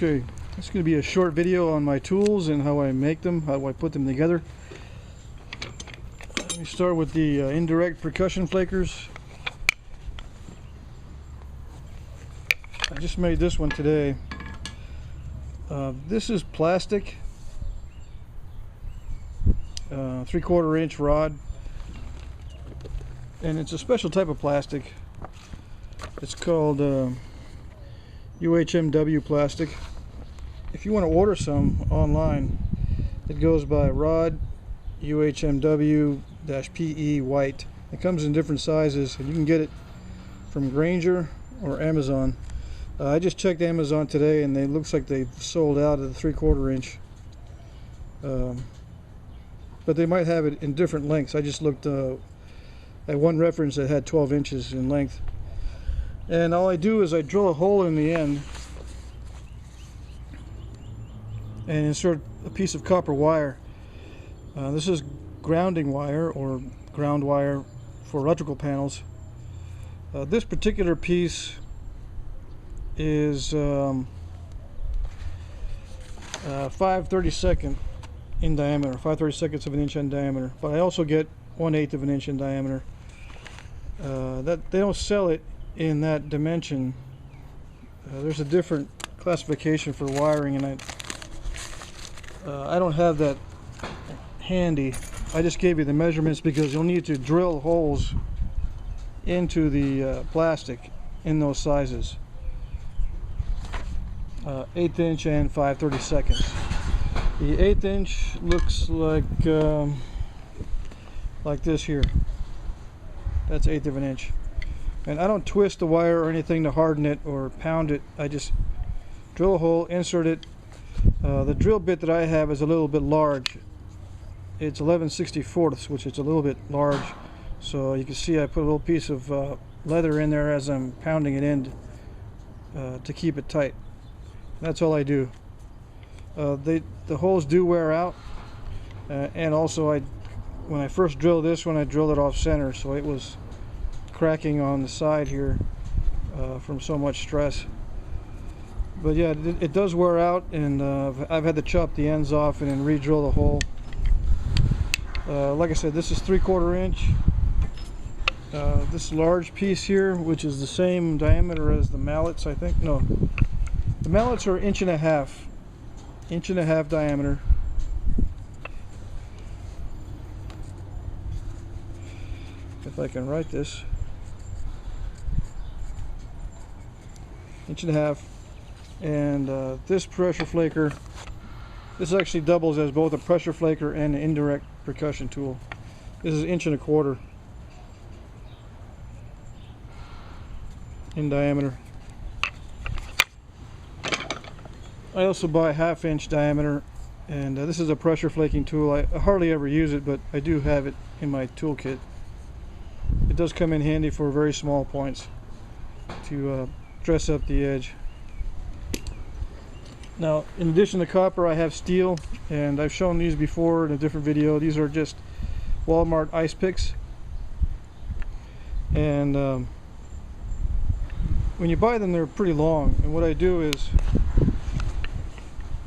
Okay, it's going to be a short video on my tools and how I make them, how I put them together. Let me start with the indirect percussion flakers. I just made this one today. This is plastic, 3/4 inch rod, and it's a special type of plastic. It's called UHMW plastic. If you want to order some online, it goes by rod UHMW-PE white. It comes in different sizes, and you can get it from Granger or Amazon. I just checked Amazon today, and it looks like they've sold out of the 3/4 inch. But they might have it in different lengths. I just looked at one reference that had 12 inches in length. And all I do is I drill a hole in the end and insert a piece of copper wire. This is grounding wire or ground wire for electrical panels. This particular piece is 5/32 in diameter, 5/32 of an inch in diameter, but I also get 1/8 of an inch in diameter. That they don't sell it in that dimension. There's a different classification for wiring, and I don't have that handy. I just gave you the measurements because you'll need to drill holes into the plastic in those sizes, 1/8 inch and 5/32. The 1/8 inch looks like this here. That's 1/8 of an inch. And I don't twist the wire or anything to harden it or pound it. I just drill a hole, insert it. The drill bit that I have is a little bit large. It's 11/64, which is a little bit large. So you can see I put a little piece of leather in there as I'm pounding it in to keep it tight. That's all I do. The holes do wear out, and also when I first drilled this one, I drilled it off center, so it was cracking on the side here from so much stress. But yeah, it does wear out, and I've had to chop the ends off and then re-drill the hole. Like I said, this is 3/4 inch. This large piece here, which is the same diameter as the mallets, I think. No, the mallets are 1.5 inch diameter. If I can write this, 1.5 inch. And this pressure flaker, this actually doubles as both a pressure flaker and an indirect percussion tool. This is 1.25 inch in diameter. I also buy 1/2 inch diameter, and this is a pressure flaking tool. I hardly ever use it, but I do have it in my toolkit. It does come in handy for very small points to dress up the edge. Now, in addition to copper, I have steel, and I've shown these before in a different video. These are just Walmart ice picks, and when you buy them, they're pretty long. And what I do is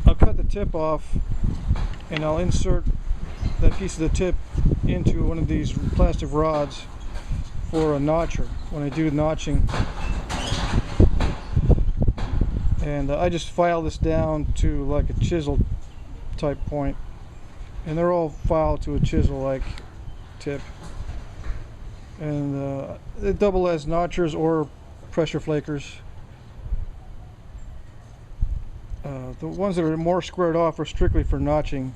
I'll cut the tip off, and I'll insert that piece of the tip into one of these plastic rods for a notcher when I do notching. And I just file this down to like a chisel type point, and they're all filed to a chisel like tip, and they double as notchers or pressure flakers. The ones that are more squared off are strictly for notching,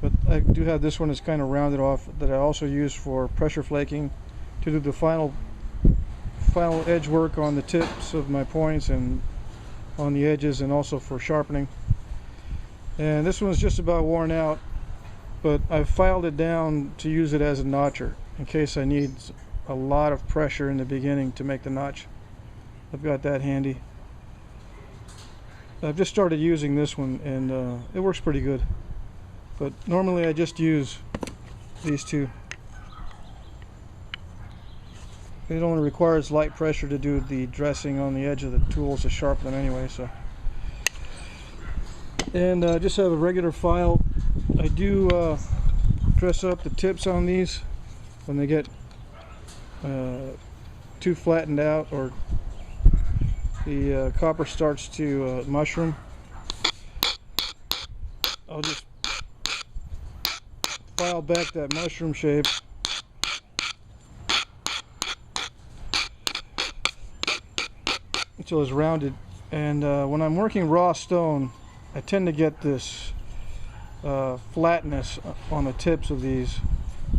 but I do have this one that's kind of rounded off that I also use for pressure flaking to do the final edge work on the tips of my points and on the edges, and also for sharpening. And this one's just about worn out, but I've filed it down to use it as a notcher in case I need a lot of pressure in the beginning to make the notch. I've got that handy. I've just started using this one, and it works pretty good, but normally I just use these two. It only requires light pressure to do the dressing on the edge of the tools to sharpen them anyway. So And just have a regular file. I do dress up the tips on these when they get too flattened out, or the copper starts to mushroom. I'll just file back that mushroom shape until it's rounded. And when I'm working raw stone, I tend to get this flatness on the tips of these,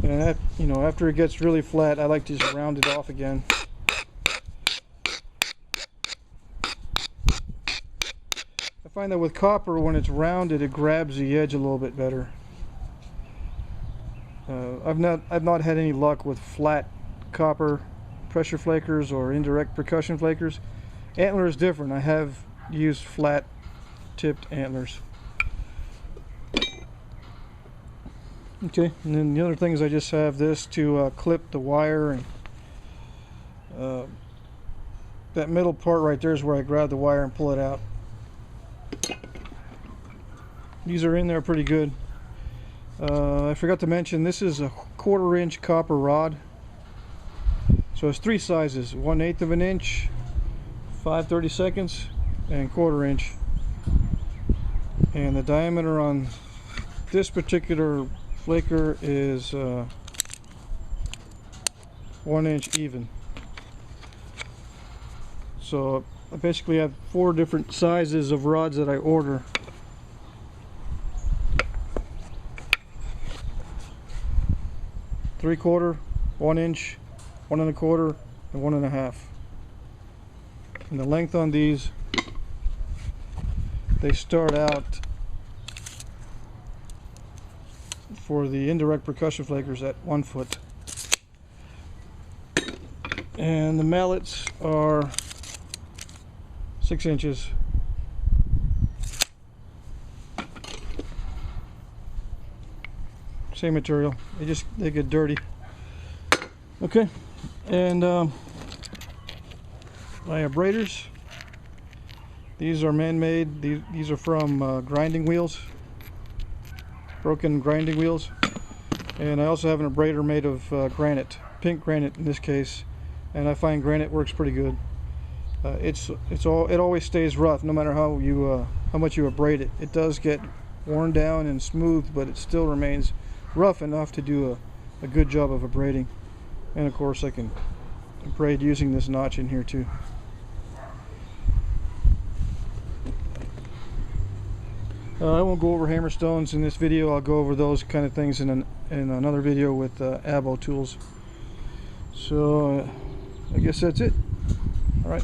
and that, you know, after it gets really flat, I like to just round it off again. I find that with copper, when it's rounded, it grabs the edge a little bit better. I've not had any luck with flat copper pressure flakers or indirect percussion flakers. Antler is different. I have used flat tipped antlers. Okay, and then the other thing is I just have this to clip the wire, and that middle part right there is where I grab the wire and pull it out. These are in there pretty good. I forgot to mention, this is a 1/4 inch copper rod. So it's 3 sizes: 1/8 of an inch, 5/32, and 1/4 inch. And the diameter on this particular flaker is 1 inch even. So I basically have 4 different sizes of rods that I order. ¾ 1 inch, 1 1/4, and 1 1/2. And the length on these, they start out for the indirect percussion flakers at 1 foot, and the mallets are 6 inches. Same material. They get dirty. Okay, and my abraders. These are man-made. These are from grinding wheels, broken grinding wheels. And I also have an abrader made of granite, pink granite in this case. And I find granite works pretty good. It always stays rough, no matter how much you abrade it. It does get worn down and smooth, but it still remains rough enough to do a good job of abrading. And of course I can abrade using this notch in here too. I won't go over hammerstones in this video. I'll go over those kind of things in another video with abo tools. So I guess that's it. All right.